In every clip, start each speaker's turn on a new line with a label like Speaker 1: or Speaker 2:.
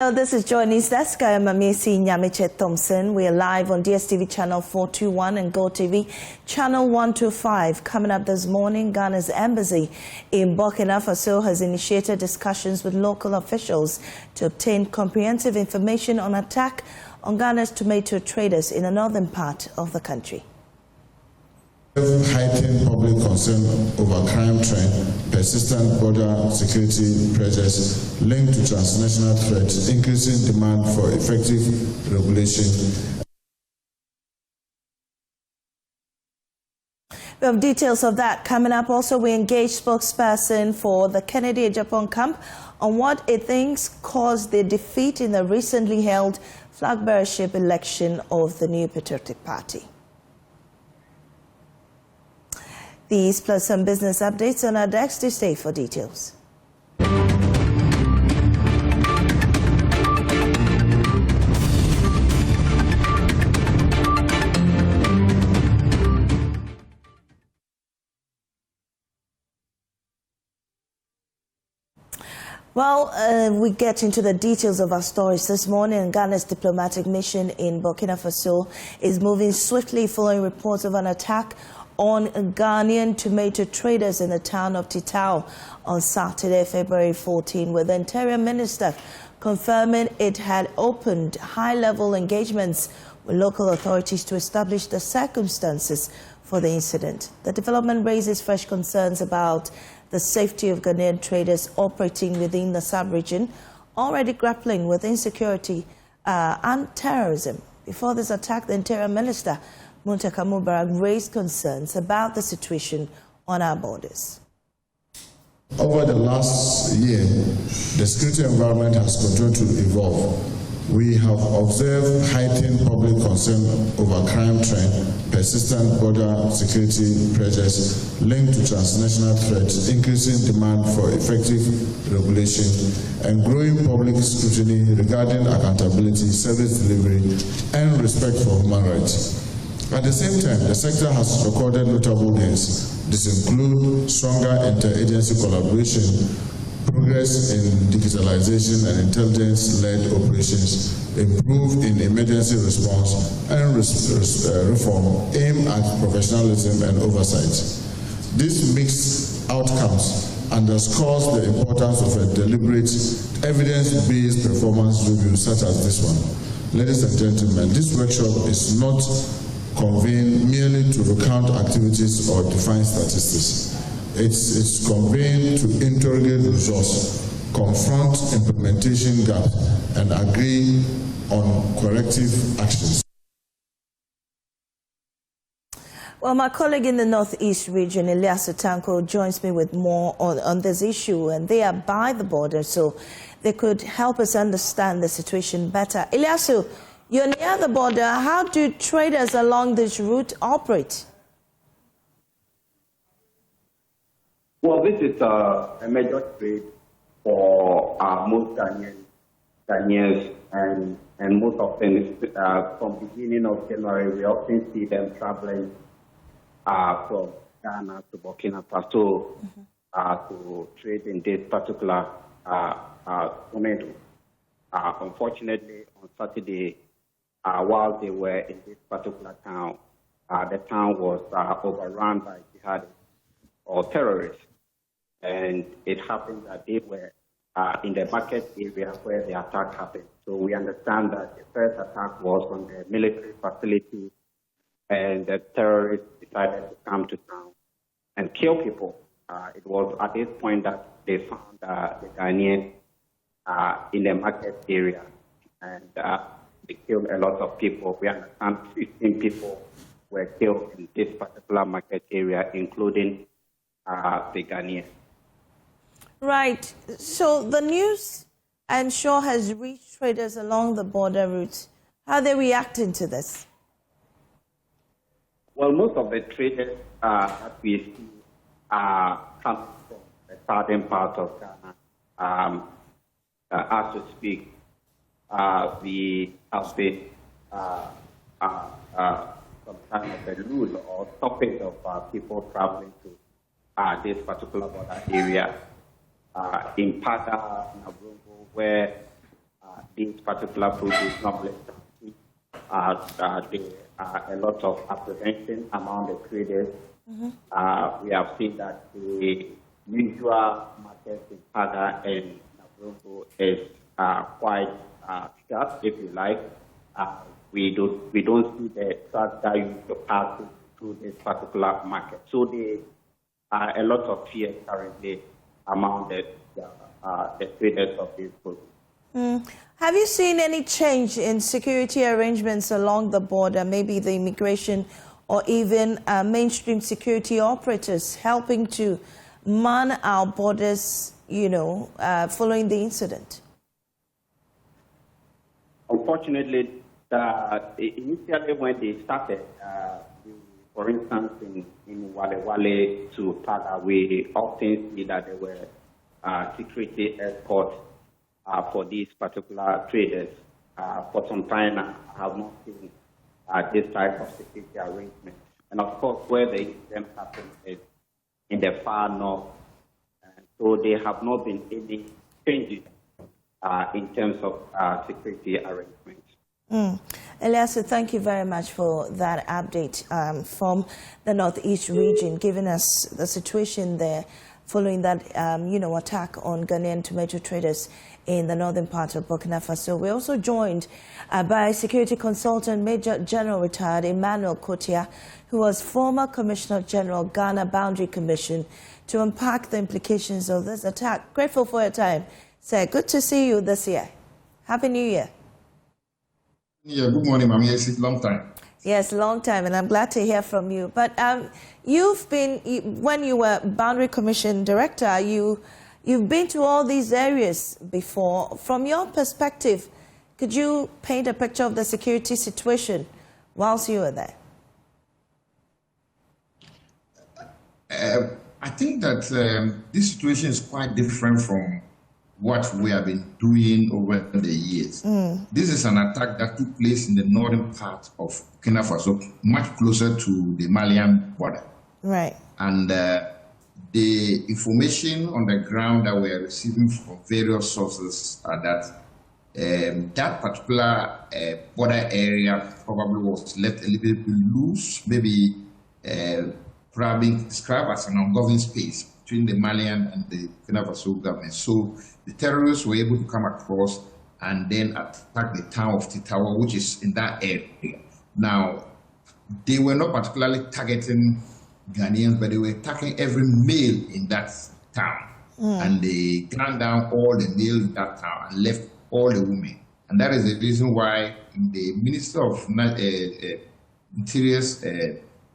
Speaker 1: This is JoyNews Desk. I am Amisi Nyamiche Thompson. We are live on DSTV channel 421 and GoTV channel 125. Coming up this morning, Ghana's embassy in Burkina Faso has initiated discussions with local officials to obtain comprehensive information on attack on Ghana's tomato traders in the northern part of the country.
Speaker 2: Heightened public concern over crime trend, persistent border security pressures linked to transnational threats, increasing demand for effective regulation.
Speaker 1: We have details of that coming up. Also, we engaged spokesperson for the Kennedy Japan camp on what it thinks caused the defeat in the recently held flag bearership election of the New Patriotic Party. These plus some business updates on our desk. To stay for details. Well, we get into the details of our stories this morning. Ghana's diplomatic mission in Burkina Faso is moving swiftly following reports of an attack on Ghanaian tomato traders in the town of Titao on Saturday, February 14, with the Interior Minister confirming it had opened high-level engagements with local authorities to establish the circumstances for the incident. The development raises fresh concerns about the safety of Ghanaian traders operating within the sub-region, already grappling with insecurity and terrorism. Before this attack, the Interior Minister Muntaka Mubarak raised concerns about the situation on our borders.
Speaker 2: Over the last year, the security environment has continued to evolve. We have observed heightened public concern over crime trend, persistent border security pressures linked to transnational threats, increasing demand for effective regulation, and growing public scrutiny regarding accountability, service delivery, and respect for human rights. At the same time, the sector has recorded notable gains. This includes stronger interagency collaboration, progress in digitalization and intelligence-led operations, improvement in emergency response, and reform aimed at professionalism and oversight. These mixed outcomes underscores the importance of a deliberate, evidence-based performance review such as this one. Ladies and gentlemen, this workshop is not convened merely to recount activities or define statistics. It's convened to interrogate results, confront implementation gaps, and agree on corrective actions.
Speaker 1: Well, my colleague in the Northeast region, Ilyasu Tanko, joins me with more on this issue, and they are by the border, so they could help us understand the situation better. Ilyasu, you're near the border. How do traders along this route operate?
Speaker 3: Well, this is a major trade for most Ghanaians, and most often from the beginning of January, we often see them traveling from Ghana to Burkina Faso to trade in this particular tomato. Unfortunately, on Saturday, while they were in this particular town, the town was overrun by jihadists or terrorists. And it happened that they were in the market area where the attack happened. So we understand that the first attack was on the military facility, and the terrorists decided to come to town and kill people. It was at this point that they found the Ghanaian in the market area, and they killed a lot of people. We understand 15 people were killed in this particular market area, including the Ghanaian.
Speaker 1: Right. So the news, I'm sure, has reached traders along the border routes. How are they reacting to this?
Speaker 3: Well, most of the traders that we see are coming from the southern part of Ghana. As we speak, we have been some kind of a rule or topic of people traveling to this particular border area. In Pada, Nabrongo, where these particular produce normally there are a lot of apprehension among the traders. We have seen that the usual market in Paga and Nabrongo is quite sharp, if you like. We don't see the trucks that used to pass through this particular market. So there are a lot of fear currently among the traders of these products.
Speaker 1: Have you seen any change in security arrangements along the border, maybe the immigration or even mainstream security operators helping to man our borders, following the incident?
Speaker 3: Unfortunately, initially when they started, for instance, in Wale to Paga, we often see that there were security escorts for these particular traders. For some time now, I have not seen this type of security arrangement. And of course, where the incident happened is in the far north. So there have not been any changes in terms of security arrangements.
Speaker 1: Elias, thank you very much for that update from the Northeast region, giving us the situation there following that, attack on Ghanaian tomato traders in the northern part of Burkina Faso. We're also joined by security consultant Major General retired Emmanuel Kotia, who was former Commissioner General Ghana Boundary Commission, to unpack the implications of this attack. Grateful for your time, sir. Good to see you this year. Happy New Year.
Speaker 4: Yeah, good morning, ma'am. Yes, it's a long time.
Speaker 1: Yes, long time, and I'm glad to hear from you. But you've been, when you were Boundary Commission Director, you've been to all these areas before. From your perspective, could you paint a picture of the security situation whilst you were there?
Speaker 4: I think that this situation is quite different from what we have been doing over the years. This is an attack that took place in the northern part of Burkina Faso, much closer to the Malian border.
Speaker 1: Right.
Speaker 4: And the information on the ground that we are receiving from various sources are that that particular border area probably was left a little bit loose, maybe probably described as an ongoing space between the Malian and the Burkina Faso government. So the terrorists were able to come across and then attack the town of Titao, which is in that area. Now, they were not particularly targeting Ghanaians, but they were attacking every male in that town. And they gunned down all the males in that town and left all the women. And that is the reason why in the Minister of Interior's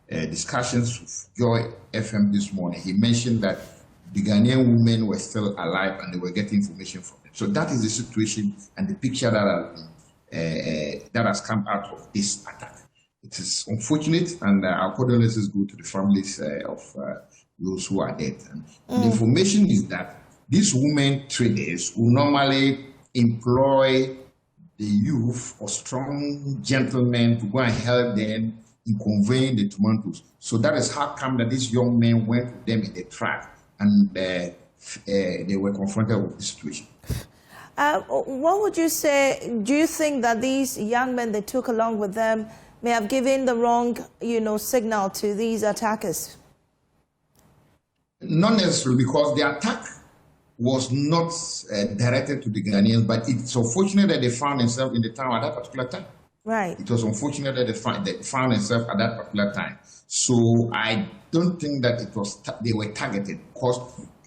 Speaker 4: discussions with Joy FM this morning, he mentioned that the Ghanaian women were still alive and they were getting information from them. So that is the situation and the picture that has come out of this attack. It is unfortunate, and our condolences go to the families of those who are dead. And the information is that these women traders who normally employ the youth or strong gentlemen to go and help them in conveying the tomatoes. So that is how come that these young men went with them in the truck and they were confronted with the situation.
Speaker 1: What would you say, do you think that these young men they took along with them may have given the wrong, signal to these attackers?
Speaker 4: Not necessarily, because the attack was not directed to the Ghanaians, but it's unfortunate that they found themselves in the town at that particular time.
Speaker 1: Right.
Speaker 4: It was unfortunate that they found themselves at that particular time. So I don't think that it was they were targeted, because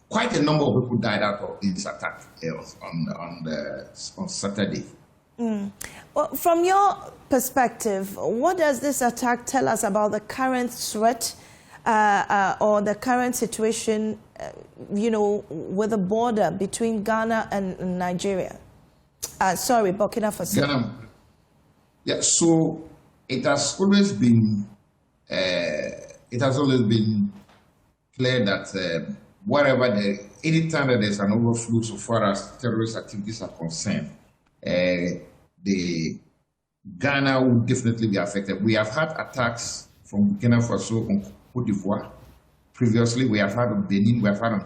Speaker 4: quite a number of people died out of this attack on Saturday.
Speaker 1: Well, from your perspective, what does this attack tell us about the current threat or the current situation, with the border between Ghana and Nigeria? Burkina Faso.
Speaker 4: Ghana. Yeah, so it has always been clear that anytime that there's an overflow so far as terrorist activities are concerned, the Ghana would definitely be affected. We have had attacks from Burkina Faso on Côte d'Ivoire. Previously, we have had on Benin, we have had on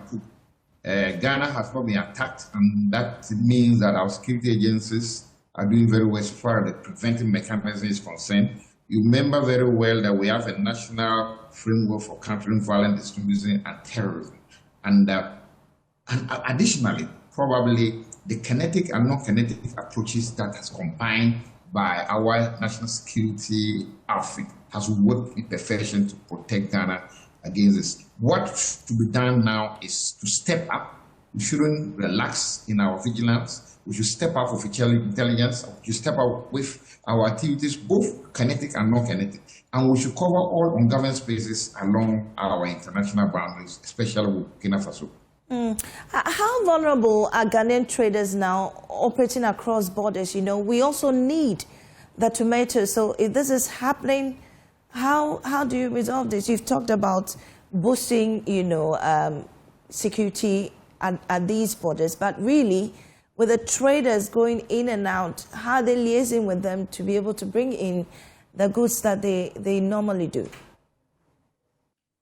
Speaker 4: Ghana has not been attacked, and that means that our security agencies are doing very well so far as the preventive mechanism is concerned. You remember very well that we have a national framework for countering violent extremism and terrorism. And additionally, probably the kinetic and non-kinetic approaches that has combined by our national security outfit has worked in perfection to protect Ghana against this. What to be done now is to step up. We shouldn't relax in our vigilance. We should step up with intelligence. We should step up with our activities, both kinetic and non-kinetic. And we should cover all ungoverned spaces along our international boundaries, especially with Burkina Faso.
Speaker 1: How vulnerable are Ghanaian traders now operating across borders? You know, we also need the tomatoes. So if this is happening, how do you resolve this? You've talked about boosting, you know, security at these borders, but really, with the traders going in and out, how are they liaising with them to be able to bring in the goods that they normally do?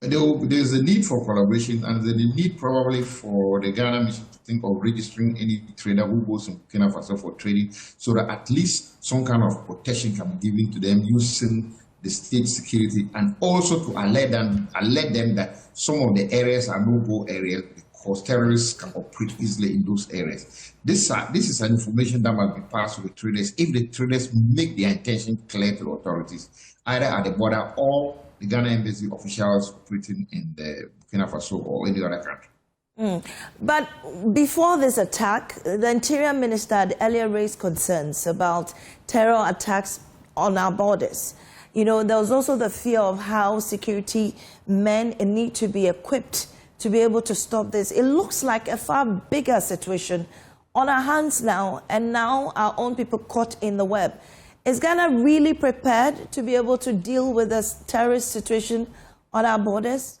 Speaker 4: There's a need for collaboration, and there's a need probably for the Ghana mission to think of registering any trader who goes in Burkina Faso for trading, so that at least some kind of protection can be given to them using the state security, and also to alert them that some of the areas are no-go areas because terrorists can operate easily in those areas. This is an information that must be passed to the traders if the traders make their intention clear to the authorities, either at the border or the Ghana embassy officials operating in the Burkina Faso or any other country.
Speaker 1: But before this attack, the Interior Minister had earlier raised concerns about terror attacks on our borders. You know, there was also the fear of how security men need to be equipped to be able to stop this. It looks like a far bigger situation on our hands now, and now our own people caught in the web. Is Ghana really prepared to be able to deal with this terrorist situation on our borders?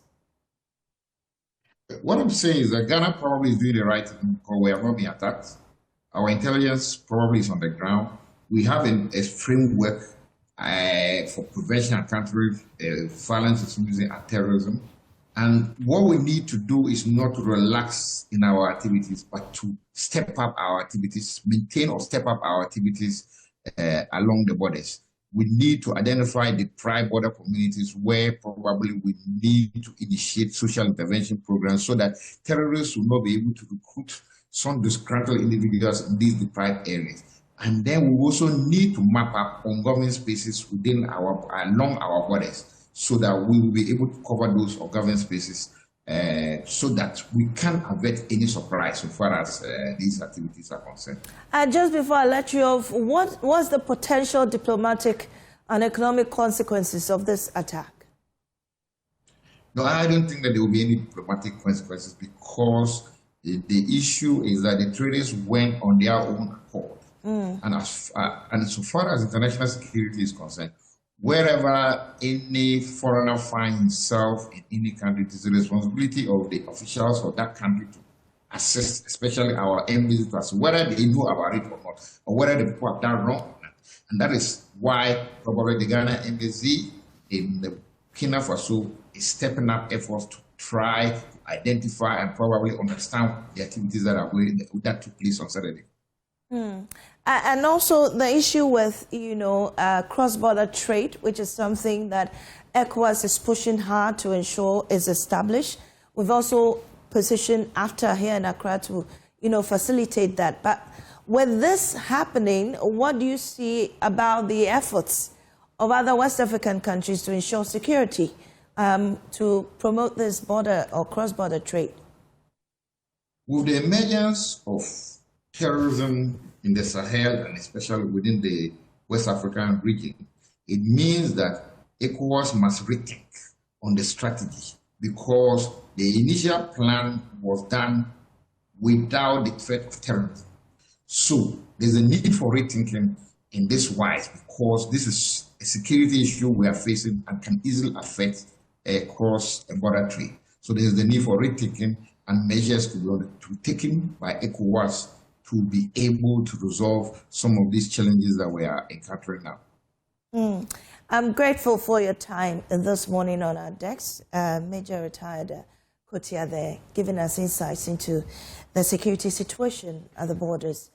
Speaker 4: What I'm saying is that Ghana probably is doing the right thing because we have not been attacked. Our intelligence probably is on the ground. We have a framework for prevention and countering violence, extremism, and terrorism. And what we need to do is not to relax in our activities, but to step up our activities, maintain or step up our activities along the borders. We need to identify the border communities where probably we need to initiate social intervention programs so that terrorists will not be able to recruit some disgruntled individuals in these deprived areas. And then we also need to map up ungoverned spaces along our borders so that we will be able to cover those ungoverned spaces so that we can avert any surprise so far as these activities are concerned.
Speaker 1: Just before I let you off, what's the potential diplomatic and economic consequences of this attack?
Speaker 4: No, I don't think that there will be any diplomatic consequences because the issue is that the traders went on their own accord. And so far as international security is concerned, wherever any foreigner finds himself in any country, it is the responsibility of the officials of that country to assist, especially our embassies, whether they know about it or not, or whether the people have done wrong or not. And that is why probably the Ghana embassy in the Burkina Faso is stepping up efforts to try to identify and probably understand the activities that took place on Saturday.
Speaker 1: And also the issue with, you know, cross-border trade, which is something that ECOWAS is pushing hard to ensure is established. We've also positioned AFTA here in Accra to, you know, facilitate that. But with this happening, what do you see about the efforts of other West African countries to ensure security, to promote this border or cross-border trade?
Speaker 4: With the emergence of terrorism in the Sahel and especially within the West African region, it means that ECOWAS must rethink on the strategy because the initial plan was done without the threat of terrorism. So there's a need for rethinking in this wise because this is a security issue we are facing and can easily affect cross-border trade. So there's the need for rethinking and measures to be taken by ECOWAS to be able to resolve some of these challenges that we are encountering now.
Speaker 1: I'm grateful for your time this morning on our desk. Major Retired Kotia there, giving us insights into the security situation at the borders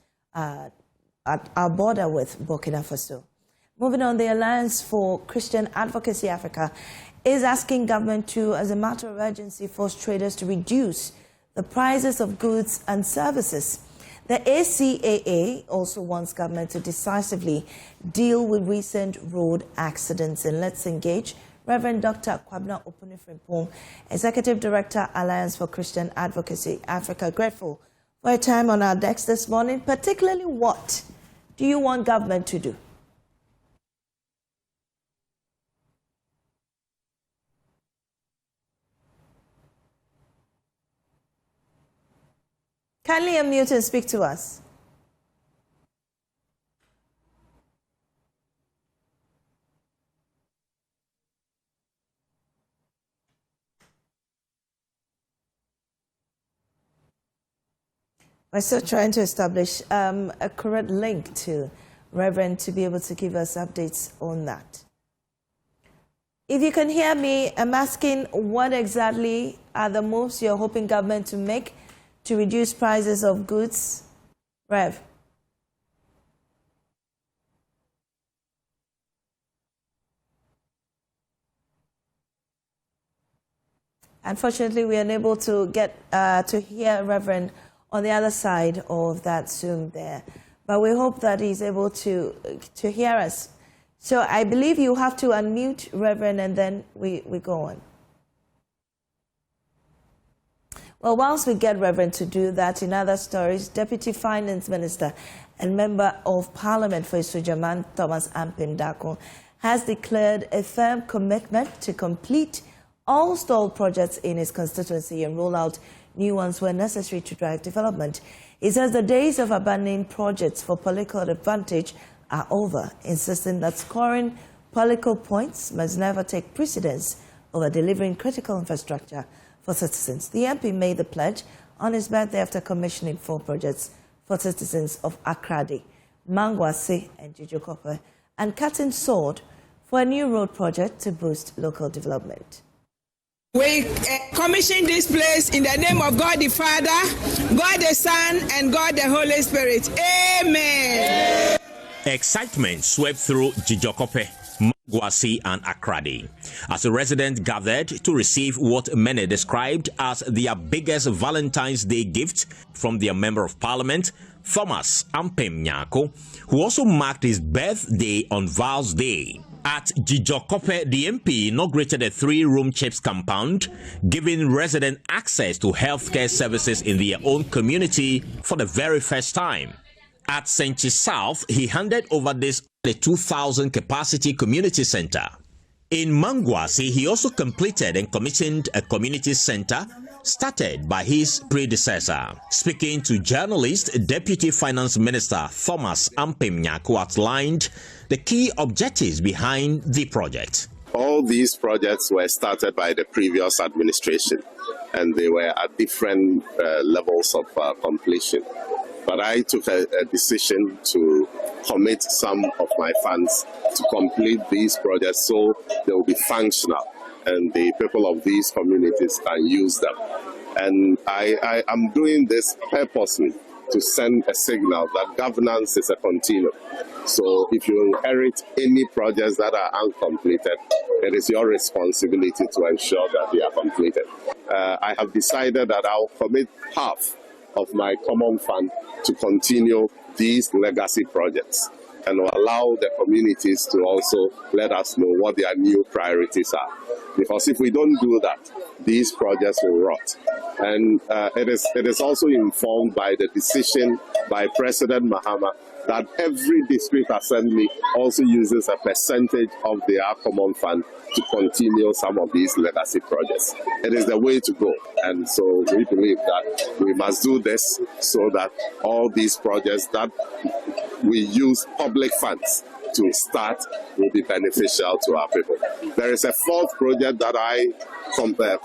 Speaker 1: at our border with Burkina Faso. Moving on, the Alliance for Christian Advocacy Africa is asking government to, as a matter of urgency, force traders to reduce the prices of goods and services. The ACAA also wants government to decisively deal with recent road accidents. And let's engage Reverend Dr. Kwabena Opunifrimpong, Executive Director, Alliance for Christian Advocacy Africa. Grateful for your time on our decks this morning. Particularly, what do you want government to do? Kindly unmute and speak to us. We're still trying to establish a correct link to Reverend to be able to give us updates on that. If you can hear me, I'm asking what exactly are the moves you're hoping government to make to reduce prices of goods? Rev. Unfortunately, we are unable to get to hear Reverend on the other side of that Zoom there. But we hope that he's able to hear us. So I believe you have to unmute, Reverend, and then we go on. Well, once we get Reverend to do that, in other stories, Deputy Finance Minister and Member of Parliament for Isujaman, Thomas Ampim Dako, has declared a firm commitment to complete all stalled projects in his constituency and roll out new ones where necessary to drive development. He says the days of abandoning projects for political advantage are over, insisting that scoring political points must never take precedence over delivering critical infrastructure for citizens. The MP made the pledge on his birthday after commissioning 4 projects for citizens of Akradi, Mangwase and Jijokope, and cutting sword for a new road project to boost local development.
Speaker 5: We commission this place in the name of God the Father, God the Son, and God the Holy Spirit. Amen.
Speaker 6: Excitement swept through Jijokope, Mangwase and Akradi as the residents gathered to receive what many described as their biggest Valentine's Day gift from their Member of Parliament, Thomas Ampim Nyako, who also marked his birthday on Val's Day. At Jijokope, the MP inaugurated a 3-room CHIPS compound, giving residents access to healthcare services in their own community for the very first time. At Senchi South, he handed over the 2,000 capacity community center. In Mangwase, he also completed and commissioned a community center started by his predecessor. Speaking to journalists, Deputy Finance Minister Thomas Ampim Nyako outlined the key objectives behind the project.
Speaker 7: All these projects were started by the previous administration, and they were at different levels of completion. But I took a decision to commit some of my funds to complete these projects so they will be functional and the people of these communities can use them. And I am doing this purposely to send a signal that governance is a continuum. So if you inherit any projects that are uncompleted, it is your responsibility to ensure that they are completed. I have decided that I'll commit half of my common fund to continue these legacy projects and will allow the communities to also let us know what their new priorities are. Because if we don't do that, these projects will rot. And it is also informed by the decision by President Mahama that every district assembly also uses a percentage of their common fund to continue some of these legacy projects. It is the way to go. And so we believe that we must do this so that all these projects that we use public funds to start will be beneficial to our people. There is a 4th project that I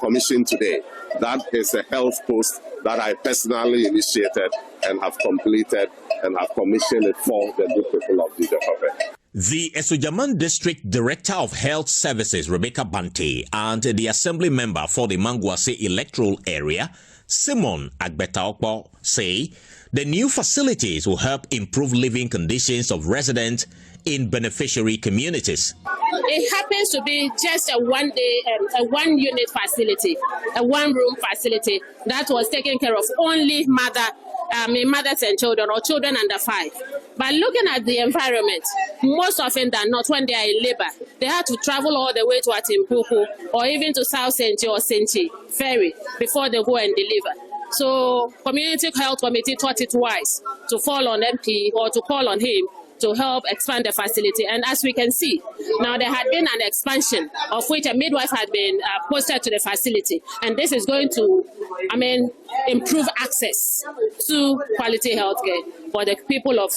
Speaker 7: commissioned today. That is a health post that I personally initiated and have completed and have commissioned it for the good people of Jijokope.
Speaker 6: The Isujaman District Director of Health Services, Rebecca Bante, and the Assembly Member for the Mangwase electoral area, Simon Agbetaokpo, say The new facilities will help improve living conditions of residents in beneficiary communities.
Speaker 8: It happens to be just a one-unit facility, a one-room facility that was taking care of only mothers and children, or children under 5. But looking at the environment, most often than not, when they are in labor, they have to travel all the way to Atimpuku or even to South Senti or Senti Ferry before they go and deliver. So Community Health Committee thought it wise to fall on MP or to call on him to help expand the facility. And as we can see, now there had been an expansion of which a midwife had been posted to the facility. And this is going to, improve access to quality healthcare for the people of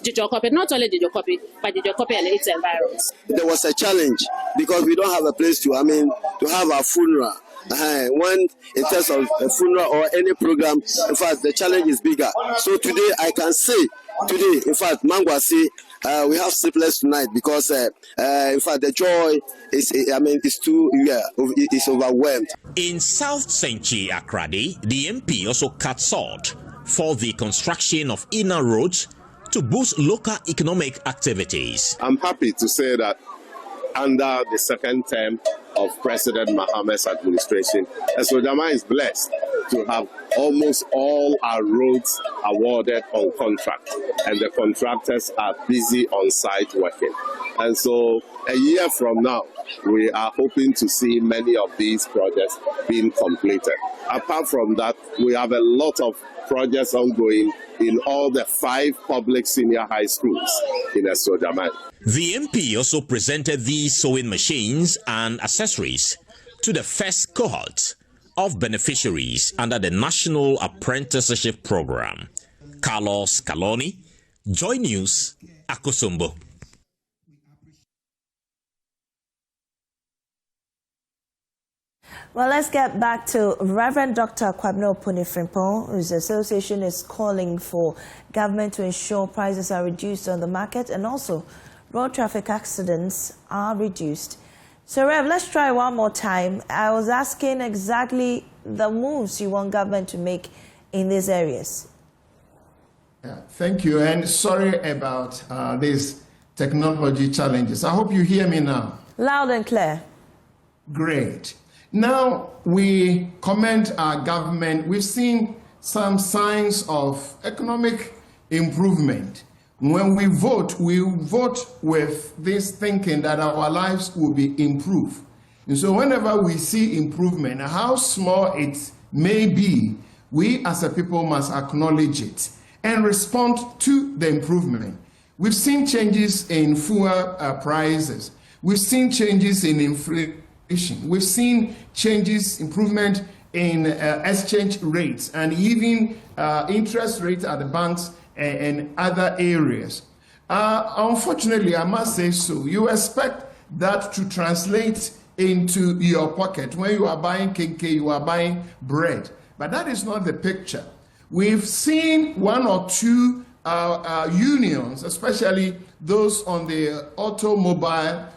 Speaker 8: Jijokope, not only Jijokope, but Jijokope and its environs.
Speaker 9: There was a challenge because we don't have a place to have a funeral. When in terms of a funeral or any program, in fact, the challenge is bigger. So today, I can say, in fact, Mangwasi, we have sleepless tonight because, in fact, the joy is overwhelmed.
Speaker 6: In South Senchi Akradi, the MP also cut salt for the construction of inner roads to boost local economic activities.
Speaker 7: I'm happy to say that under the second term of President Mohammed's administration, Esojama is blessed to have almost all our roads awarded on contract, and the contractors are busy on site working. And so a year from now, we are hoping to see many of these projects being completed. Apart from that, we have a lot of projects ongoing in all the 5 public senior high schools in Esojama.
Speaker 6: The MP also presented these sewing machines and accessories to the first cohort of beneficiaries under the National Apprenticeship Program. Carlos Caloni, JoyNews, Akosombo.
Speaker 1: Well, let's get back to Reverend Dr. Kwabena Opunifrimpo, whose association is calling for government to ensure prices are reduced on the market and also road traffic accidents are reduced. So, Rev, let's try one more time. I was asking exactly the moves you want government to make in these areas.
Speaker 10: Yeah, thank you, and sorry about these technology challenges. I hope you hear me now.
Speaker 1: Loud and clear.
Speaker 10: Great. Now, we commend our government. We've seen some signs of economic improvement. When we vote with this thinking that our lives will be improved. And so whenever we see improvement, how small it may be, we as a people must acknowledge it and respond to the improvement. We've seen changes in fuel prices. We've seen changes in inflation. We've seen changes, improvement in exchange rates and even interest rates at the banks and other areas. Unfortunately, I must say so. You expect that to translate into your pocket. When you are buying KK, you are buying bread. But that is not the picture. We've seen 1 or 2 unions, especially those on the automobile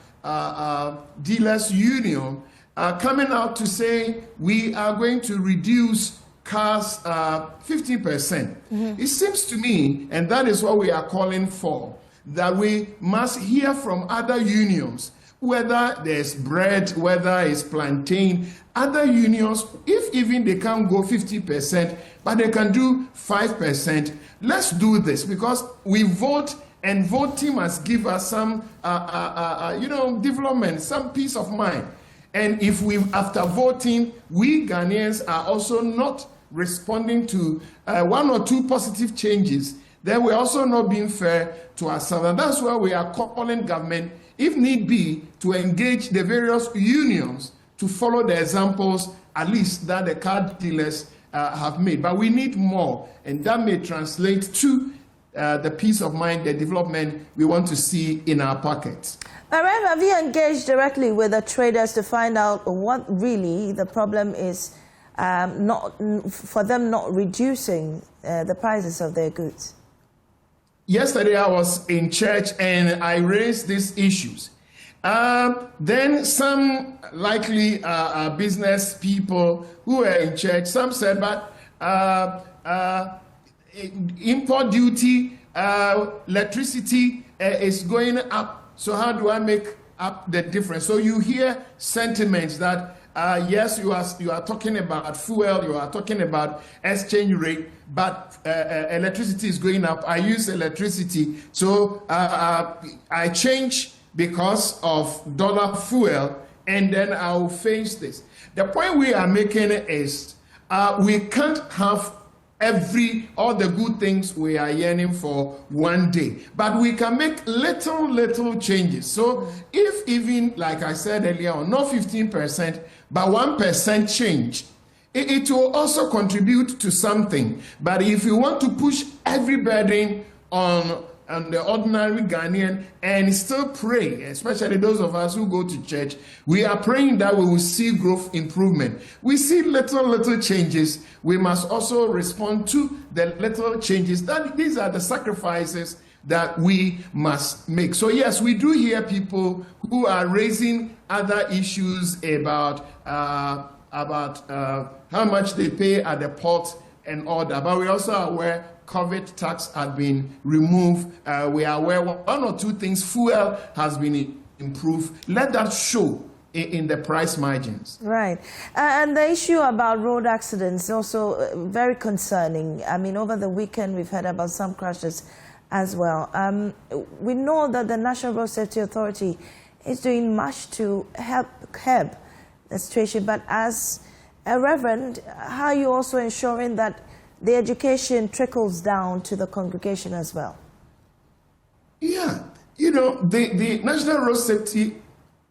Speaker 10: dealers union, coming out to say we are going to reduce cars 50%. Mm-hmm. It seems to me, and that is what we are calling for, that we must hear from other unions, whether there's bread, whether it's plantain, other unions, if even they can't go 50%, but they can do 5%, let's do this because we vote, and voting must give us some, development, some peace of mind. And if we, after voting, we Ghanaians are also not responding to 1 or 2 positive changes, then we're also not being fair to ourselves. And that's why we are calling government, if need be, to engage the various unions to follow the examples, at least that the car dealers have made. But we need more, and that may translate to the peace of mind, the development we want to see in our pockets.
Speaker 1: Rev, have you engaged directly with the traders to find out what really the problem is for them not reducing the prices of their goods?
Speaker 10: Yesterday I was in church and I raised these issues. Then some likely business people who were in church, some said, but import duty, electricity is going up. So how do I make up the difference? So you hear sentiments that yes, you are talking about fuel, you are talking about exchange rate, but electricity is going up. I use electricity, so I change because of dollar fuel, and then I'll face this. The point we are making is we can't have all the good things we are yearning for one day, but we can make little changes. So if even, like I said earlier on, not 15%, but 1% change, it will also contribute to something. But if you want to push every burden on the ordinary Ghanaian and still pray, especially those of us who go to church, we are praying that we will see growth improvement. We see little changes. We must also respond to the little changes. These are the sacrifices that we must make. So yes, we do hear people who are raising other issues about how much they pay at the port and all that, but we also are aware COVID tax has been removed. We are aware one or two things, fuel has been improved. Let that show in the price margins. Right.
Speaker 1: And the issue about road accidents is also very concerning. I mean, over the weekend, we've heard about some crashes as well. We know that the National Road Safety Authority is doing much to help curb the situation, but as a reverend, how are you also ensuring that the education trickles down to the congregation as well?
Speaker 10: Yeah, you know, the National Road Safety,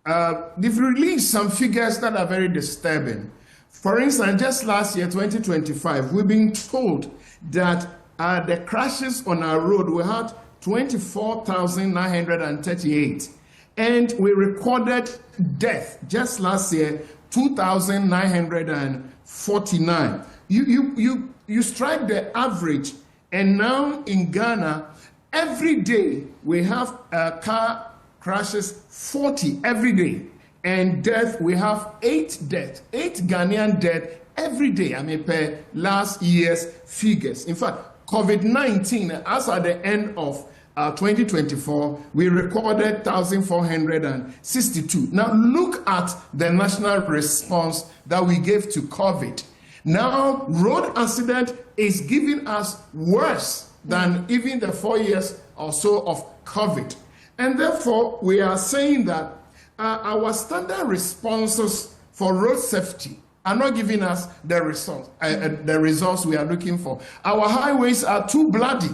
Speaker 10: they've released some figures that are very disturbing. For instance, just last year, 2025, we've been told that the crashes on our road, we had 24,938. And we recorded death just last year, 2,949. You strike the average, and now in Ghana, every day we have car crashes 40 every day, and death we have 8 deaths, 8 Ghanaian deaths every day. I mean, per last year's figures. In fact, COVID-19, as at the end of 2024, we recorded 1,462. Now look at the national response that we gave to COVID. Now, road accident is giving us worse than even the 4 years or so of COVID. And therefore, we are saying that our standard responses for road safety are not giving us the results we are looking for. Our highways are too bloody.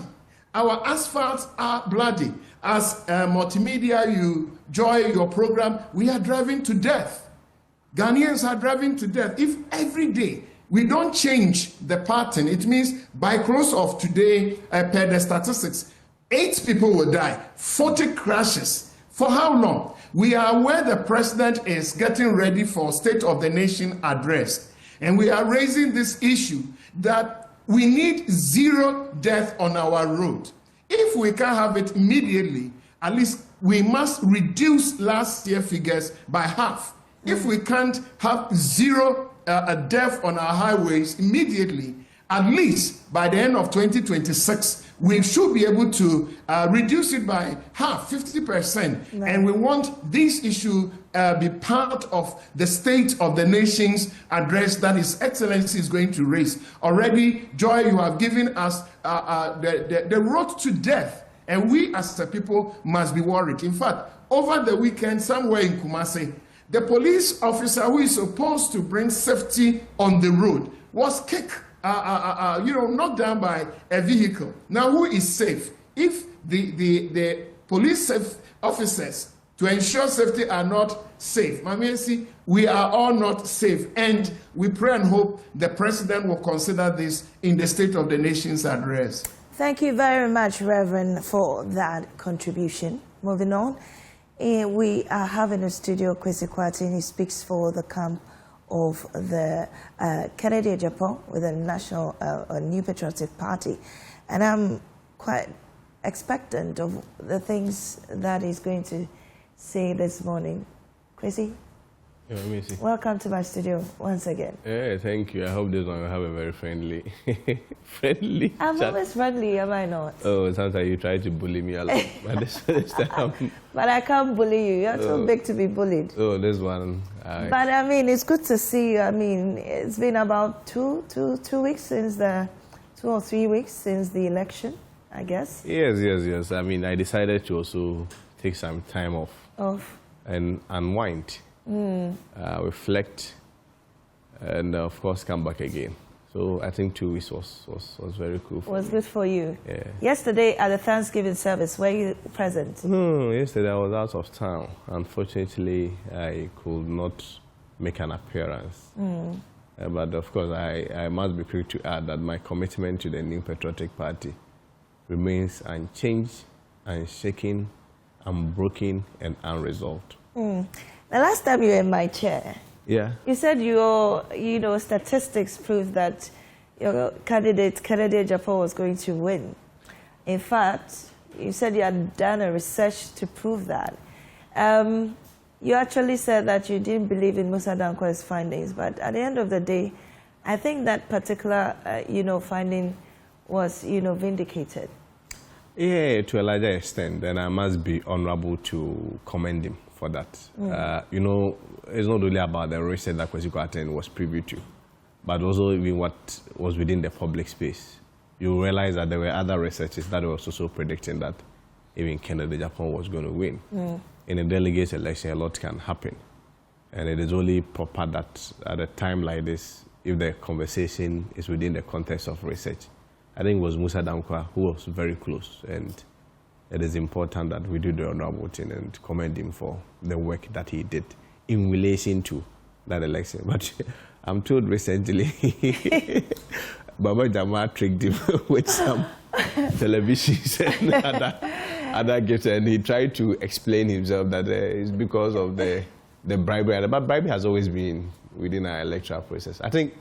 Speaker 10: Our asphalts are bloody. As multimedia, you join your program, we are driving to death. Ghanaians are driving to death. If every day we don't change the pattern, it means by close of today, per the statistics, 8 people will die, 40 crashes. For how long? We are aware the president is getting ready for State of the Nation address. And we are raising this issue that we need 0 death on our road. If we can't have it immediately, at least we must reduce last year's figures by half. If we can't have 0 death on our highways immediately, at least by the end of 2026, we should be able to reduce it by half, 50%. Right. And we want this issue be part of the State of the Nation's address that His Excellency is going to raise. Already, Joy, you have given us the road to death, and we as the people must be worried. In fact, over the weekend, somewhere in Kumasi, the police officer who is supposed to bring safety on the road was kicked, knocked down by a vehicle. Now, who is safe? If the police officers to ensure safety are not safe, we are all not safe. And we pray and hope the president will consider this in the State of the Nation's address.
Speaker 1: Thank you very much, Reverend, for that contribution. Moving on. We are having a studio, Kwesi Kwarteng. He speaks for the camp of the Kennedy Japan with the National New Patriotic Party. And I'm quite expectant of the things that he's going to say this morning. Kwesi? Welcome to my studio once again.
Speaker 11: Yeah, thank you. I hope this one will have a very friendly
Speaker 1: I'm
Speaker 11: chat.
Speaker 1: always friendly, am I not?
Speaker 11: Oh, sometimes you try to bully me a lot. But this time...
Speaker 1: But I can't bully you. You're too big to be bullied.
Speaker 11: Oh, this one...
Speaker 1: But I mean, it's good to see you. I mean, it's been about 2 weeks since 2 or 3 weeks since the election, I guess.
Speaker 11: Yes. I mean, I decided to also take some time off. And unwind. Reflect, and of course come back again. So I think 2 weeks was very cool for me.
Speaker 1: Good for you.
Speaker 11: Yeah.
Speaker 1: Yesterday at the Thanksgiving service, were you present?
Speaker 11: Yesterday I was out of town. Unfortunately, I could not make an appearance. But of course, I must be quick to add that my commitment to the New Patriotic Party remains unchanged, unshaken, unbroken, and unresolved.
Speaker 1: The last time you were in my chair, you said your statistics prove that your candidate Japan was going to win. In fact, you said you had done a research to prove that. You actually said that you didn't believe in Musa Dankwa's findings, but at the end of the day, I think that particular finding was vindicated.
Speaker 11: Yeah, to a larger extent, and I must be honorable to commend him for that. It's not only about the research that Kwesi Kwarteng was privy to, but also even what was within the public space. You realize that there were other researchers that were also predicting that even Kennedy Japan was going to win. In a delegates election, a lot can happen. And it is only proper that at a time like this, if the conversation is within the context of research, I think it was Musa Dankwa who was very close, and it is important that we do the honorable thing and commend him for the work that he did in relation to that election. But I'm told recently, Baba Jama tricked him with some televisions and other gifts, and he tried to explain himself that it's because of the bribery. But bribery has always been within our electoral process. I think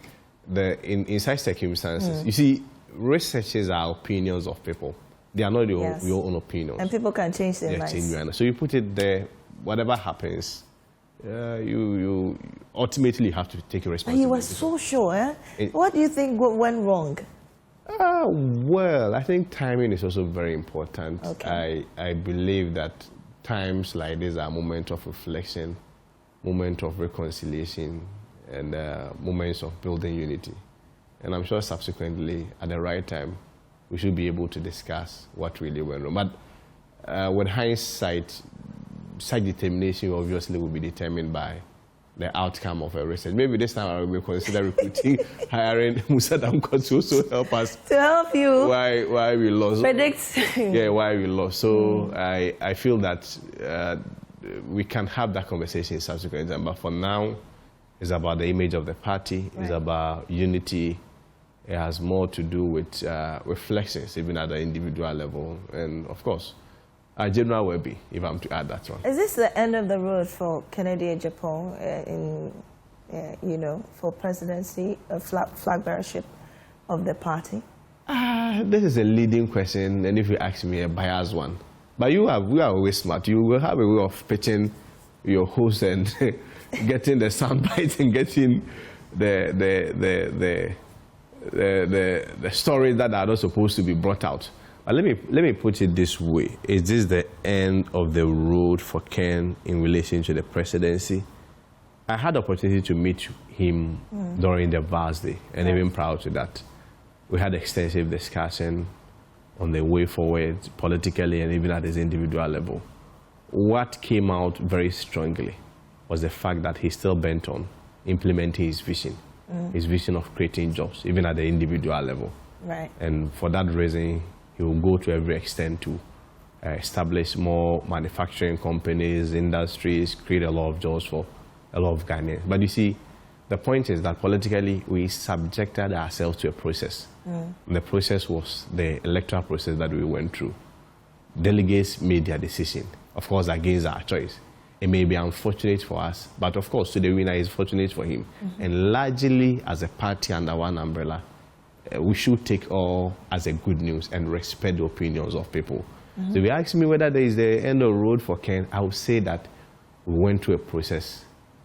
Speaker 11: in such circumstances, you see, researches are opinions of people. They are not your own opinions.
Speaker 1: And people can change their minds.
Speaker 11: So you put it there, whatever happens, you ultimately have to take a responsibility.
Speaker 1: And you were so sure, what do you think went wrong?
Speaker 11: Well, I think timing is also very important.
Speaker 1: Okay.
Speaker 11: I believe that times like this are moments of reflection, moments of reconciliation, and moments of building unity. And I'm sure subsequently, at the right time, we should be able to discuss what really went wrong. But with hindsight, such determination obviously will be determined by the outcome of a research. Maybe this time I will consider recruiting, hiring Musa Dankwa to also help us.
Speaker 1: To help you.
Speaker 11: Why we lost.
Speaker 1: Predict.
Speaker 11: Yeah, why we lost. So I feel that we can have that conversation in subsequent time. But for now, it's about the image of the party. It's about unity. It has more to do with reflections, even at the individual level. And of course, a general well-being, if I'm to add that one.
Speaker 1: Is this the end of the road for Kennedy Japan for presidency, flag bearership of the party?
Speaker 11: This is a leading question, and if you ask me, a biased one. But we are always smart. You will have a way of pitching your host and getting the soundbite and getting the stories that are not supposed to be brought out. But let me put it this way: is this the end of the road for Ken in relation to the presidency? I had the opportunity to meet him during the Vars Day, and even prior to that, we had extensive discussion on the way forward politically and even at his individual level. What came out very strongly was the fact that he's still bent on implementing his vision of creating jobs, even at the individual level.
Speaker 1: Right.
Speaker 11: And for that reason, he will go to every extent to establish more manufacturing companies, industries, create a lot of jobs for a lot of Ghanaians. But you see, the point is that politically, we subjected ourselves to a process. And the process was the electoral process that we went through. Delegates made their decision, of course, against our choice. It may be unfortunate for us, but of course, to the winner is fortunate for him. And largely, as a party under one umbrella, we should take all as a good news and respect the opinions of people. So if you ask me whether there is the end of the road for Ken, I would say that we went through a process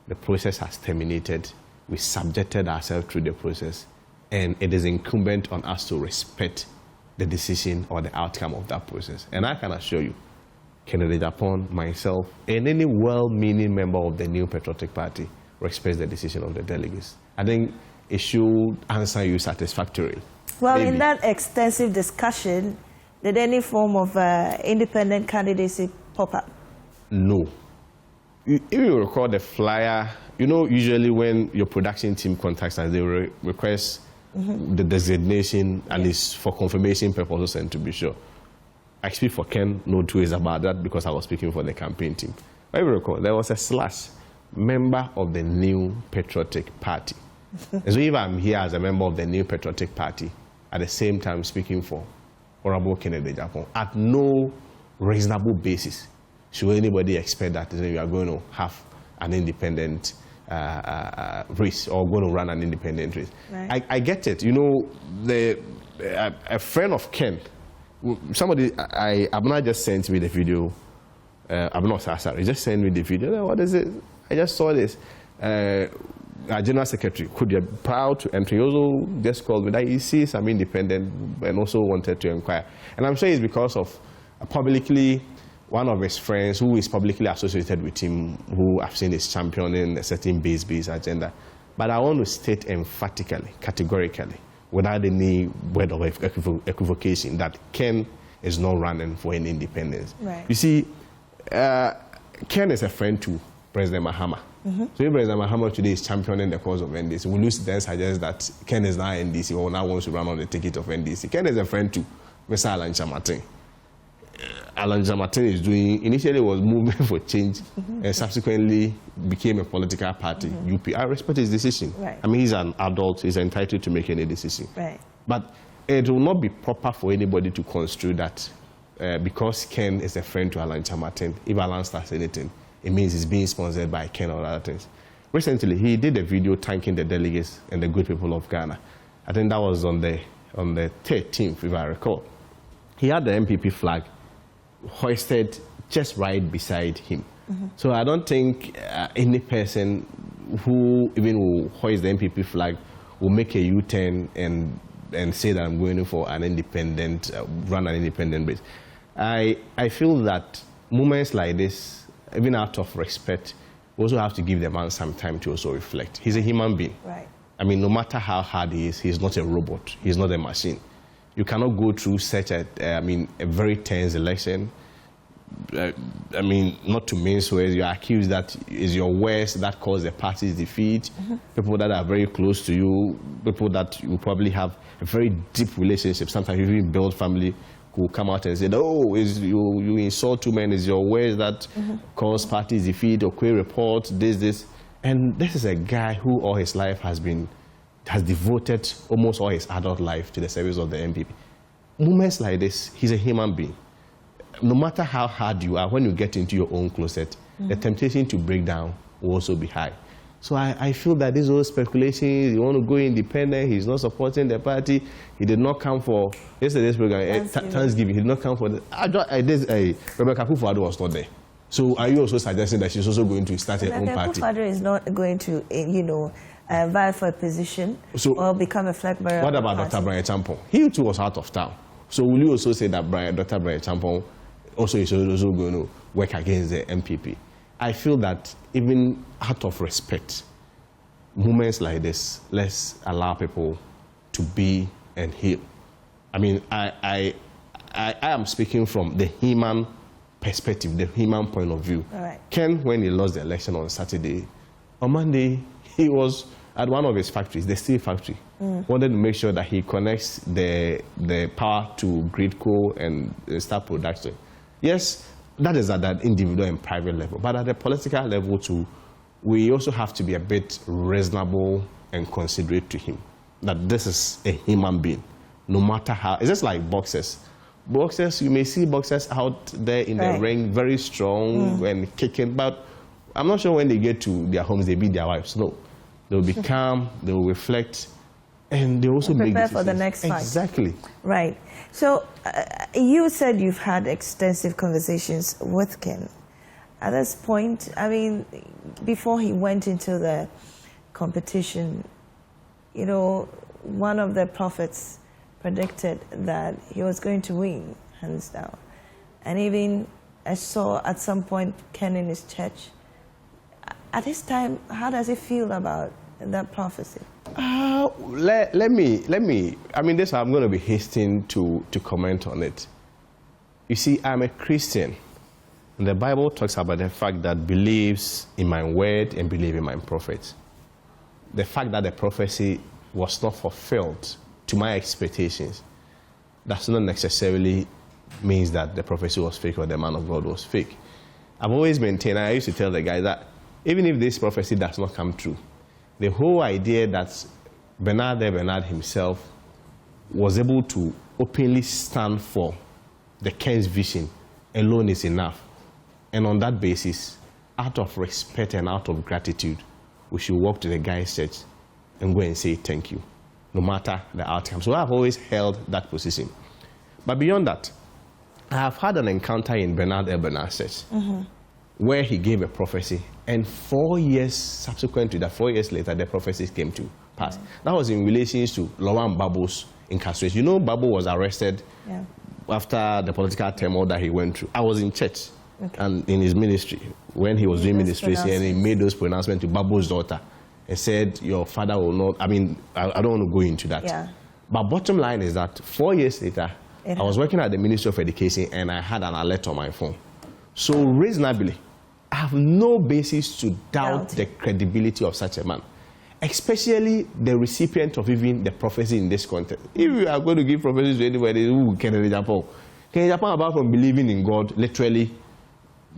Speaker 11: The process has terminated. We subjected ourselves through the process, and it is incumbent on us to respect the decision or the outcome of that process. And I can assure you, Kennedy Japan, myself, and any well-meaning member of the New Patriotic Party respects the decision of the delegates. I think it should answer you satisfactorily.
Speaker 1: Well,
Speaker 11: Maybe.
Speaker 1: in that extensive discussion, did any form of independent candidacy pop up?
Speaker 11: No. If you recall the flyer, you know, usually when your production team contacts us, they request the designation, at least for confirmation purposes and to be sure. I speak for Ken, no two ways about that, because I was speaking for the campaign team. If you recall, there was a slash, member of the New Patriotic Party. And so if I'm here as a member of the New Patriotic Party, at the same time speaking for Honorable Kennedy Japan, at no reasonable basis should anybody expect that we are going to have an independent race or going to run an independent race. Right. I get it. You know, a friend of Ken, somebody, Abna just sent me the video. Abna Sasar, he just sent me the video. What is it? I just saw this. Our General Secretary could be proud to enter. He also just called me that he sees I'm independent and also wanted to inquire. And I'm sure it's because of publicly, one of his friends who is publicly associated with him, who I've seen is championing a certain base-based agenda. But I want to state emphatically, categorically, without any word of equivocation, that Ken is not running for any independence. Right. You see, Ken is a friend to President Mahama. So if President Mahama today is championing the cause of NDC, will you then suggest that Ken is now NDC or now wants to run on the ticket of NDC? Ken is a friend to Mr. Alan Chamatin. Alan Chamatin is doing, initially was movement for change and subsequently became a political party, UP. I respect his decision. Right. I mean, he's an adult, he's entitled to make any decision. Right. But it will not be proper for anybody to construe that because Ken is a friend to Alan Chamatin, if Alan starts anything, it means it's being sponsored by Ken or other things. Recently, he did a video thanking the delegates and the good people of Ghana. I think that was on the 13th, if I recall. He had the MPP flag hoisted just right beside him. So I don't think any person who even will hoist the MPP flag will make a U-turn and say that I'm going for an independent, run an independent base. I feel that moments like this, even out of respect, we also have to give the man some time to also reflect. He's a human being. Right. I mean, no matter how hard he is, he's not a robot. He's not a machine. You cannot go through such a very tense election. I mean, not to mince words, you're accused that is your worst that caused the party's defeat. People that are very close to you, people that you probably have a very deep relationship. Sometimes you even build family who come out and say, oh, you insult two men, is your words that caused party's defeat, or queer report, this. And this is a guy who all his life has devoted almost all his adult life to the service of the MPP. Moments like this, he's a human being. No matter how hard you are, when you get into your own closet, the temptation to break down will also be high. So I feel that these whole speculations, you want to go independent, he's not supporting the party, he did not come for, yesterday's program, Thanksgiving, he did not come for, Rebecca Kufuor was not there. So are you also suggesting that she's also going to start her own party? Rebecca Kufuor is not going to, vie for a position or become a flag bearer. What about Dr. Brian Champong? He too was out of town. So will you also say that Dr. Brian Champong also is also going to work against the MPP? I feel that even out of respect, moments like this, let's allow people to be and heal. I mean, I am speaking from the human perspective, the human point of view. Right. Ken, when he lost the election on Saturday, on Monday, he was at one of his factories, the steel factory, wanted to make sure that he connects the power to Gridco and start production. Yes, that is at that individual and private level. But at the political level too, we also have to be a bit reasonable and considerate to him. That this is a human being, no matter how. It's just like boxers. Boxers, you may see boxers out there in the ring, very strong and kicking, but I'm not sure when they get to their homes, they beat their wives. No. They'll be calm, they'll reflect, and they also make decisions. Prepare for the next fight. Exactly. Right. So you said you've had extensive conversations with Ken.
Speaker 1: At this point, I mean, before he went into the competition, you know, one of the prophets predicted that he was going to win, hands down. And even I saw at some point Ken in his church. At this time, how does he feel about that prophecy?
Speaker 11: Let me, I mean, this I'm going to be hastening to comment on it. You see, I'm a Christian. And the Bible talks about the fact that believes in my word and believe in my prophets. The fact that the prophecy was not fulfilled to my expectations, does not necessarily means that the prophecy was fake or the man of God was fake. I've always maintained, I used to tell the guys that even if this prophecy does not come true, the whole idea that Bernard himself was able to openly stand for the Ken's vision alone is enough. And on that basis, out of respect and out of gratitude, we should walk to the guy's church and go and say thank you, no matter the outcome. So I've always held that position. But beyond that, I have had an encounter in Bernard's church where he gave a prophecy, and 4 years subsequent to that, 4 years later, the prophecies came to pass. That was in relation to Laurent Gbagbo's incarceration. You know, Gbagbo was arrested after the political turmoil that he went through. I was in church and in his ministry when he was doing ministration, and he made those pronouncements to Gbagbo's daughter and said, your father will not, I mean, I don't want to go into that. But bottom line is that 4 years later, I was working at the Ministry of Education and I had an alert on my phone. So reasonably, I have no basis to doubt the credibility of such a man, especially the recipient of even the prophecy in this context. If you are going to give prophecies to anybody, who can Japan? Apart from believing in God, literally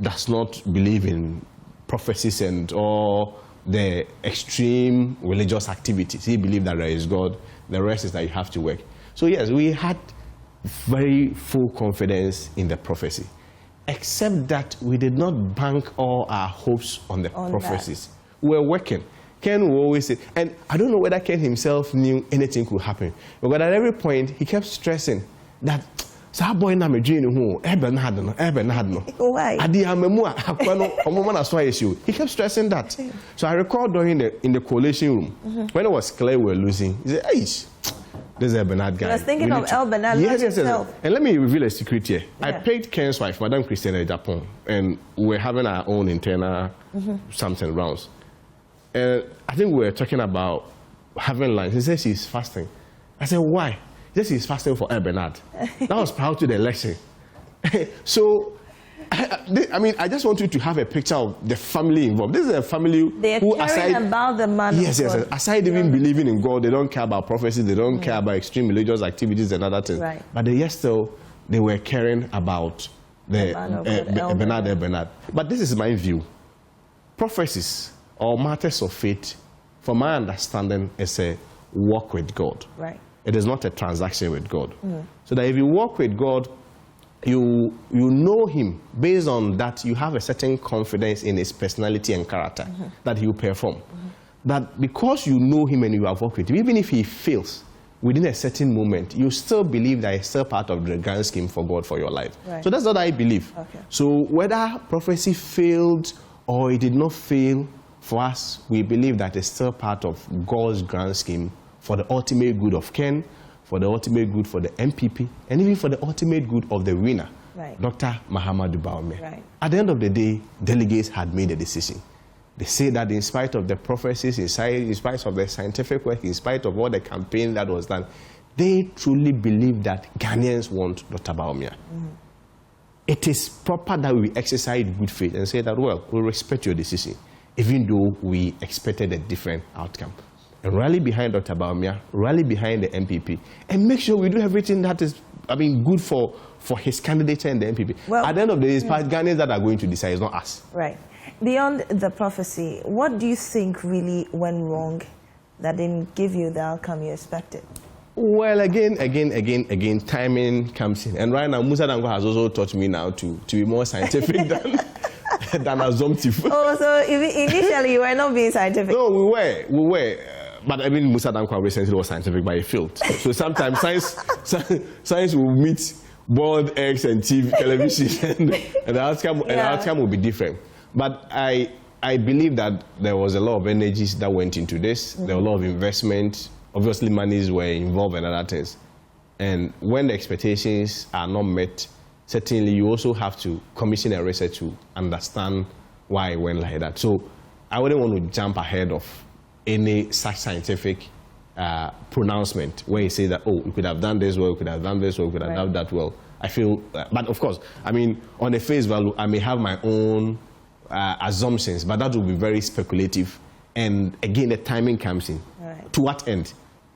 Speaker 11: does not believe in prophecies and all the extreme religious activities. He believes that there is God. The rest is that you have to work. So yes, we had very full confidence in the prophecy, except that we did not bank all our hopes on the prophecies. We were working. Ken will always say, and I don't know whether Ken himself knew anything could happen, but at every point he kept stressing that that boy na me dream who Bernard no. Why? He kept stressing that. So I recall during in the coalition room when it was clear we were losing. He said, "Hey, this is a Bernard guy."
Speaker 1: I was thinking of El Bernard.
Speaker 11: Yes. And let me reveal a secret here. I picked Ken's wife, Madame Christiane in Japan, and we were having our own internal something rounds. And I think we were talking about having lunch. He said she's fasting. I said, why? He said she's fasting for El Bernard. That was prior to the election. So, I mean, I just want you to have a picture of the family involved. This is a family who, aside
Speaker 1: about the man of God.
Speaker 11: Aside even believing in God, they don't care about prophecy, they don't care about extreme religious activities and other things. But yet still, they were caring about the Bernard. But this is my view. Prophecies or matters of faith, from my understanding, is a walk with God. It is not a transaction with God. So that if you walk with God, you know him. Based on that, you have a certain confidence in his personality and character that he will perform. That because you know him and you have worked with him, even if he fails within a certain moment, you still believe that it's still part of the grand scheme for God for your life. So that's what I believe. So whether prophecy failed or it did not fail, for us, we believe that it's still part of God's grand scheme for the ultimate good of Ken, for the ultimate good for the MPP, and even for the ultimate good of the winner, Dr. Mahamudu Bawumia. At the end of the day, delegates had made a decision. They say that in spite of the prophecies, in spite of the scientific work, in spite of all the campaign that was done, they truly believe that Ghanaians want Dr. Bawumia. It is proper that we exercise good faith and say that, well, we respect your decision, even though we expected a different outcome. And rally behind Dr. Bawumia, rally behind the MPP, and make sure we do everything that is, good for his candidature and the MPP. Well, at the end of the day, it's Ghanaians that are going to decide, it's not us.
Speaker 1: Beyond the prophecy, what do you think really went wrong that didn't give you the outcome you expected?
Speaker 11: Well, again, timing comes in. And right now, Musa Dango has also taught me now to be more scientific than assumptive.
Speaker 1: Oh, so initially you were not being scientific?
Speaker 11: No, we were. But I mean, Musa Dango recently was scientific, but he failed. So sometimes science will meet boiled eggs and TV, television, and the outcome will be different. But I believe that there was a lot of energies that went into this. There were a lot of investment. Obviously, monies were involved and other things. And when the expectations are not met, certainly you also have to commission a research to understand why it went like that. So I wouldn't want to jump ahead of any such scientific pronouncement where you say that, oh, we could have done this well, we could have done this well, we could have done that well. I feel, but of course, I mean, on the face value, I may have my own assumptions, but that will be very speculative. And again, the timing comes in. Right. To what end?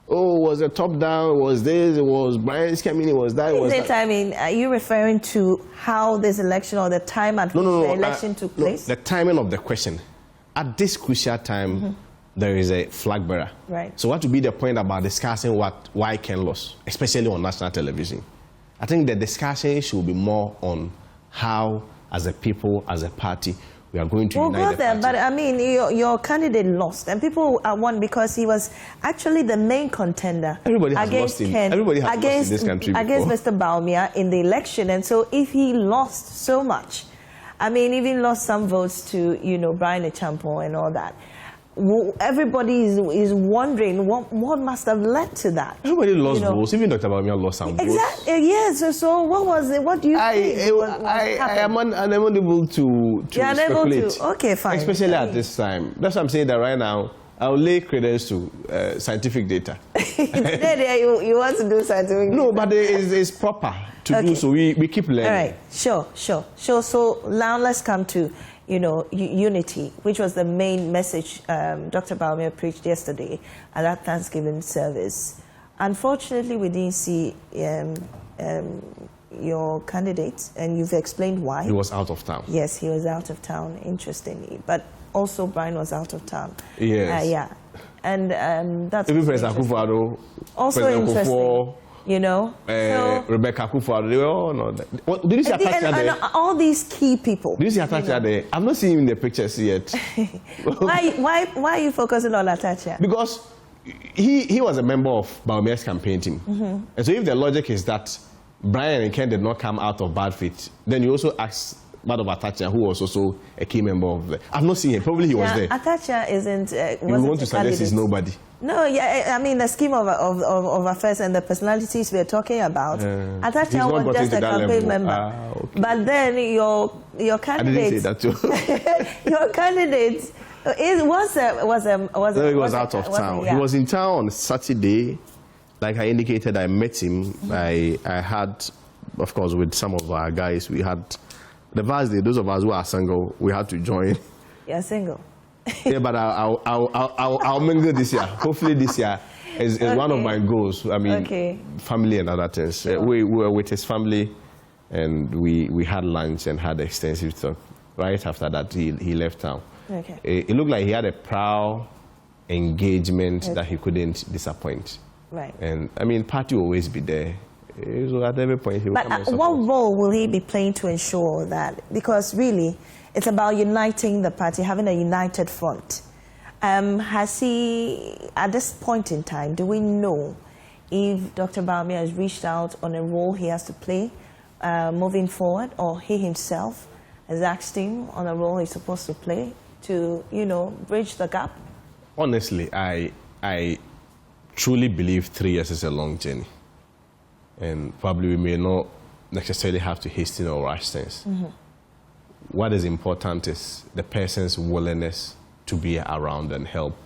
Speaker 11: Oh, was it top down? Was this? It was Brian's coming? It was that? It was that.
Speaker 1: Timing. Are you referring to how this election or the time at which the election took place?
Speaker 11: The timing of the question. At this crucial time, there is a flag bearer.
Speaker 1: Right.
Speaker 11: So what would be the point about discussing why Ken lost, especially on national television? I think the discussion should be more on how, as a people, as a party, we are going to unite the party.
Speaker 1: But I mean, your candidate lost, and people won because he was actually the main contender.
Speaker 11: Everybody has lost in this country before.
Speaker 1: Against Mr. Bawumia in the election, and so if he lost so much, I mean, even lost some votes to, Brian Echampo and all that. Everybody is wondering what must have led to that.
Speaker 11: Everybody lost votes. Even Dr. Bawumia lost some votes.
Speaker 1: Exactly. Yes. So what was it? What do you think?
Speaker 11: I am unable to speculate.
Speaker 1: Okay, fine.
Speaker 11: Especially at this time. That's why I'm saying that right now. I'll lay credence to scientific data.
Speaker 1: Today you want to do scientific data?
Speaker 11: No, but it's proper to do so. We keep learning.
Speaker 1: All right. Sure. So now let's come to unity, which was the main message Dr. Bawumia preached yesterday at that Thanksgiving service. Unfortunately, we didn't see your candidate, and you've explained why.
Speaker 11: He was out of town.
Speaker 1: Yes, he was out of town, interestingly. But also Brian was out of town.
Speaker 11: Yes.
Speaker 1: Yeah. And that's
Speaker 11: even President Akufo-Addo,
Speaker 1: also
Speaker 11: President
Speaker 1: interesting.
Speaker 11: So, Rebecca Akufo-Addo, they were all not there. Did you see
Speaker 1: and all these key people.
Speaker 11: Did you see Atachia there? I've not seen him in the pictures yet.
Speaker 1: Why are you focusing on Atachia?
Speaker 11: Because he was a member of Bawumia's campaign team. And so if the logic is that Brian and Ken did not come out of bad faith, then you also ask part of Atachia, who was also a key member of the... I've not seen him. Probably he was there.
Speaker 1: Atachia isn't...
Speaker 11: you want to suggest he's nobody?
Speaker 1: No, I mean, the scheme of affairs and the personalities we're talking about, Atachia was just a campaign member. Okay. But then your candidate...
Speaker 11: I didn't say that too.
Speaker 1: Your candidate
Speaker 11: he was out of town. He was in town on Saturday. Like I indicated, I met him. I had, of course, with some of our guys, we had... The first day, those of us who are single, we had to join.
Speaker 1: You're single.
Speaker 11: Yeah, but I'll mingle this year. Hopefully this year is one of my goals. I mean, family and other things. Sure. We were with his family, and we had lunch and had extensive talk. Right after that, he left town.
Speaker 1: Okay.
Speaker 11: It looked like he had a proud engagement that he couldn't disappoint.
Speaker 1: Right.
Speaker 11: And I mean, party will always be there. So at every point he will come and support.
Speaker 1: What role will he be playing to ensure that? Because really, it's about uniting the party, having a united front. Has he, at this point in time, do we know if Dr. Bawumia has reached out on a role he has to play moving forward, or he himself has asked him on a role he's supposed to play to, bridge the gap?
Speaker 11: Honestly, I truly believe 3 years is a long journey. And probably we may not necessarily have to hasten or rush things. What is important is the person's willingness to be around and help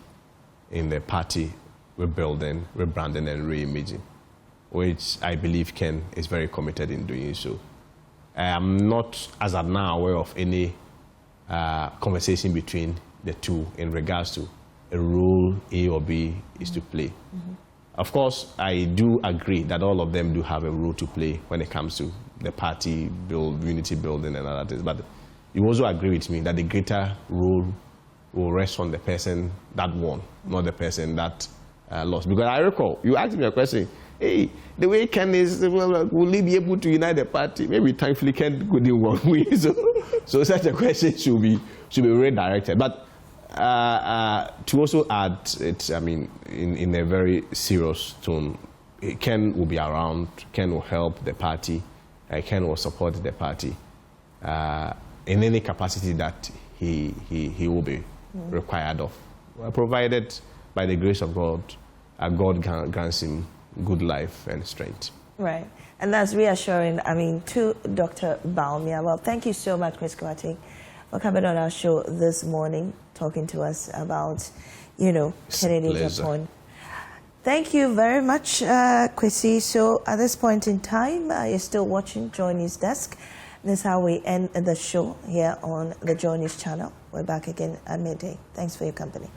Speaker 11: in the party rebuilding, rebranding, and re-imaging, which I believe Ken is very committed in doing so. I am not, as of now, aware of any conversation between the two in regards to a role A or B is to play. Of course, I do agree that all of them do have a role to play when it comes to the party unity building and other things. But you also agree with me that the greater role will rest on the person that won, not the person that lost. Because I recall, you asked me a question, hey, the way Ken is, will he be able to unite the party? Maybe thankfully Ken couldn't one way. So such a question should be redirected. But to also add it, I mean, in a very serious tone, Ken will be around, Ken will help the party, Ken will support the party in any capacity that he will be required of, provided by the grace of God, God grants him good life and strength.
Speaker 1: Right. And that's reassuring, I mean, to Dr. Bawumia. Well, thank you so much, Chris Kwati, for coming on our show this morning, talking to us about, Kennedy Japan. Thank you very much, Kwesi. So at this point in time, you're still watching JoyNews Desk. This is how we end the show here on the JoyNews channel. We're back again at midday. Thanks for your company.